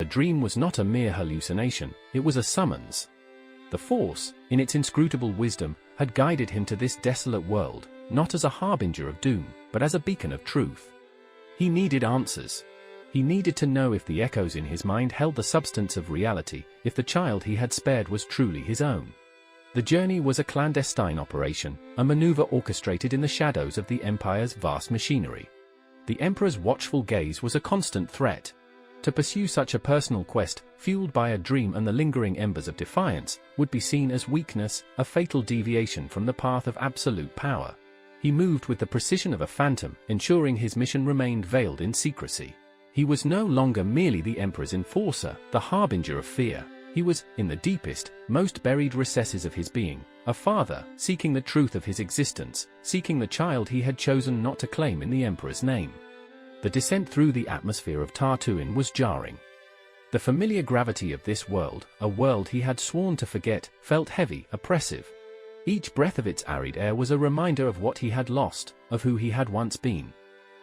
dream was not a mere hallucination, it was a summons. The Force, in its inscrutable wisdom, had guided him to this desolate world, not as a harbinger of doom, but as a beacon of truth. He needed answers. He needed to know if the echoes in his mind held the substance of reality, if the child he had spared was truly his own. The journey was a clandestine operation, a maneuver orchestrated in the shadows of the Empire's vast machinery. The Emperor's watchful gaze was a constant threat. To pursue such a personal quest, fueled by a dream and the lingering embers of defiance, would be seen as weakness, a fatal deviation from the path of absolute power. He moved with the precision of a phantom, ensuring his mission remained veiled in secrecy. He was no longer merely the Emperor's enforcer, the harbinger of fear. He was, in the deepest, most buried recesses of his being, a father, seeking the truth of his existence, seeking the child he had chosen not to claim in the Emperor's name. The descent through the atmosphere of Tatooine was jarring. The familiar gravity of this world, a world he had sworn to forget, felt heavy, oppressive. Each breath of its arid air was a reminder of what he had lost, of who he had once been.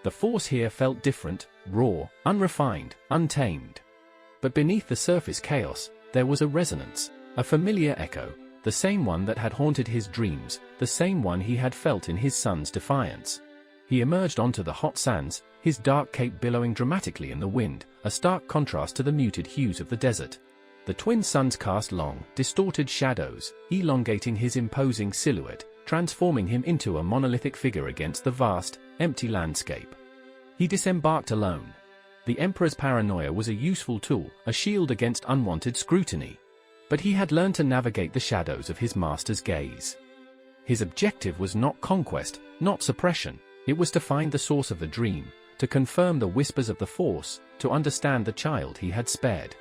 The Force here felt different, raw, unrefined, untamed. But beneath the surface chaos, there was a resonance, a familiar echo, the same one that had haunted his dreams, the same one he had felt in his son's defiance. He emerged onto the hot sands, his dark cape billowing dramatically in the wind, a stark contrast to the muted hues of the desert. The twin suns cast long, distorted shadows, elongating his imposing silhouette, transforming him into a monolithic figure against the vast, empty landscape. He disembarked alone. The Emperor's paranoia was a useful tool, a shield against unwanted scrutiny. But he had learned to navigate the shadows of his master's gaze. His objective was not conquest, not suppression. It was to find the source of the dream, to confirm the whispers of the Force, to understand the child he had spared.